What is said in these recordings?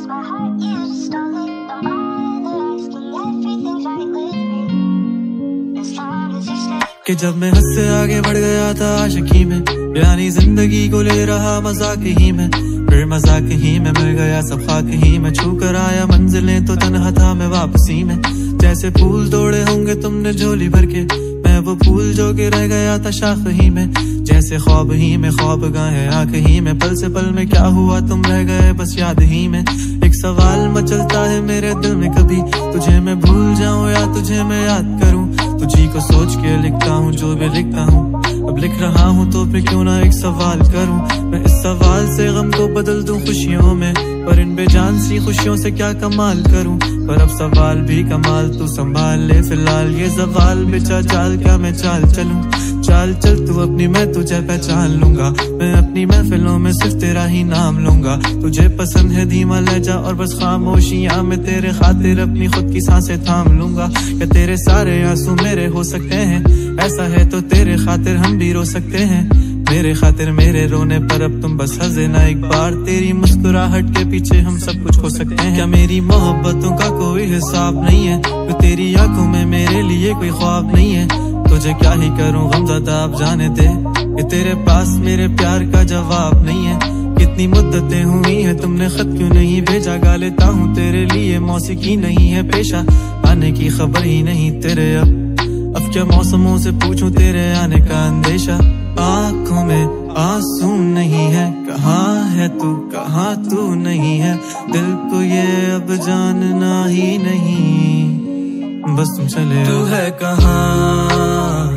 my heart, you stole it. Don't bother asking, everything's right with me as long as you stay. कि जब मैं हद से आगे बढ़ गया था आशिकी में, यानी जिंदगी को ले रहा मजाक ही में, फिर मजाक ही में मिल गया सब खाक ही में। छू कर आया मंजिलें तो तन्हा था मैं वापसी में। जैसे फूल तोड़े होंगे तुमने झोली भर के, मैं वो फूल जो के रह गया था शाख ही में। जैसे ख्वाब ही में ख्वाब गाए आंख ही में, पल से पल में क्या हुआ तुम रह गए बस याद ही में। एक सवाल मचलता है मेरे दिल में, कभी तुझे मैं भूल जाऊं या तुझे मैं याद करूं। तुझी को सोच के लिखता हूँ जो भी लिखता हूँ, अब लिख रहा हूँ तो फिर क्यों ना एक सवाल करूं। मैं इस सवाल से गम को बदल दूं खुशियों में, पर इन बेजान सी खुशियों से क्या कमाल करूं। पर अब सवाल भी कमाल तू संभाल ले फिलहाल, ये सवाल बेचा चाल क्या मैं चाल चलूं। चाल चल तू अपनी, मैं तुझे पहचान लूंगा। मैं अपनी महफिलों में सिर्फ तेरा ही नाम लूंगा। तुझे पसंद है धीमा लहजा और बस खामोशियां, मैं तेरे खातिर अपनी खुद की सांसें थाम लूंगा। या तेरे सारे आंसू मेरे हो सकते हैं, ऐसा है तो तेरे खातिर हम भी रो सकते हैं। मेरे खातिर मेरे रोने पर अब तुम बस हंसे ना एक बार, तेरी मुस्कुराहट के पीछे हम सब कुछ हो सकते हैं। क्या मेरी मोहब्बतों का कोई हिसाब नहीं है, तो तेरी आंखों में मेरे लिए कोई ख्वाब नहीं है। तुझे क्या ही करूं गमज़दा अब जाने दे, कि तेरे पास मेरे प्यार का जवाब नहीं है। कितनी मुद्दतें हुई हैं तुमने खत क्यों नहीं भेजा, गा लेता हूँ तेरे लिए मौसीकी नहीं है पेशा। आने की खबर ही नहीं तेरे अब क्या मौसमों से पूछूं तेरे आने का अंदेशा। आँखों में आंसू नहीं है, कहाँ है तू कहाँ तू नहीं है। दिल को ये अब जानना ही नहीं, बस तुम चले तू है कहाँ।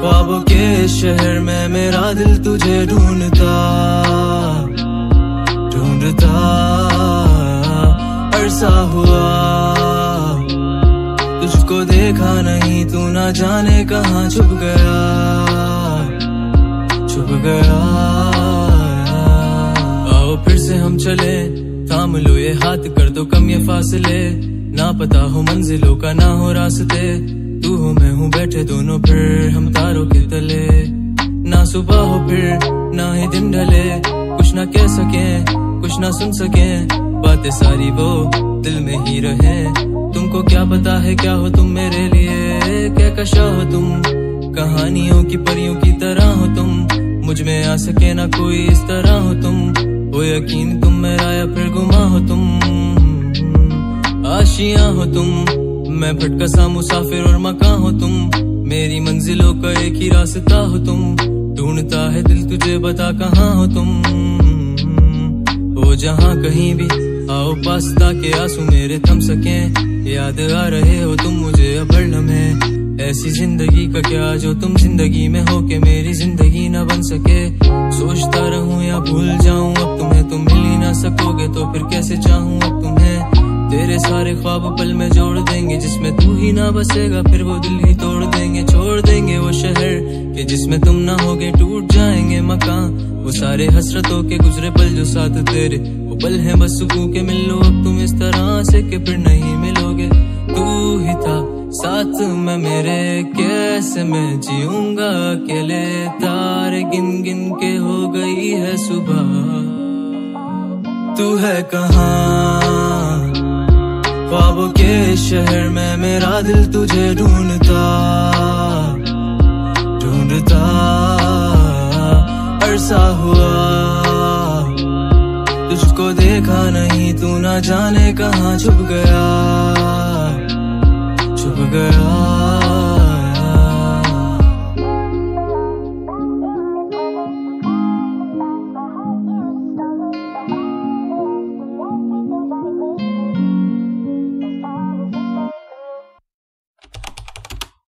ख्वाबों के शहर में मेरा दिल तुझे ढूंढता ढूंढता अरसा हुआ। तुझको देखा नहीं तू ना जाने कहाँ छुप गया छुप गया। आओ फिर से हम चले, थाम लो ये हाथ कर दो कम ये फासले। ना पता हो मंजिलों का ना हो रास्ते, तू हो मैं हूँ बैठे दोनों फिर हम तारों के तले। ना सुबह हो फिर ना ही दिन ढले, कुछ ना कह सके कुछ ना सुन सके, बातें सारी वो दिल में ही रहे। तुमको क्या पता है क्या हो तुम मेरे लिए, क्या कशा हो तुम कहानियों की परियों की तरह हो तुम। मुझ में आ सके ना कोई इस तरह हो तुम, हो यकीन तुम मेरा या फिर गुमा हो तुम। आशियां हो तुम, मैं भटका सा मुसाफिर और मकान हो तुम। मेरी मंजिलों का एक ही रास्ता हो तुम, ढूंढता है दिल तुझे बता कहाँ हो तुम। हो जहाँ कहीं भी आओ पास ताकि आंसू मेरे थम सके। याद आ रहे हो तुम मुझे अब हर लम्हे, ऐसी जिंदगी का क्या जो तुम जिंदगी में हो के मेरी जिंदगी न बन सके। सोचता रहूं या भूल जाऊं अब तुम्हें, तुम मिल ही ना सकोगे तो फिर कैसे चाहूं अब तुम्हें। तेरे सारे ख्वाब पल में जोड़ देंगे, जिसमें तू ही ना बसेगा फिर वो दिल ही तोड़ देंगे। छोड़ देंगे वो शहर के जिसमें तुम ना होगे, टूट जाएंगे मकान वो सारे हसरतों के गुजरे पल जो साथ तेरे वो पल हैं बस सुकून के। मिल लो अब तुम इस तरह से कि फिर नहीं मिलोगे। तू ही था साथ में मेरे, कैसे मैं जीऊंगा अकेले। तारे गिन गिन के हो गई है सुबह, तू है कहाँ। ख्वाबों के शहर में मेरा दिल तुझे ढूंढता ढूंढता अरसा हुआ। तुझको देखा नहीं तू ना जाने कहाँ छुप गया छुप गया।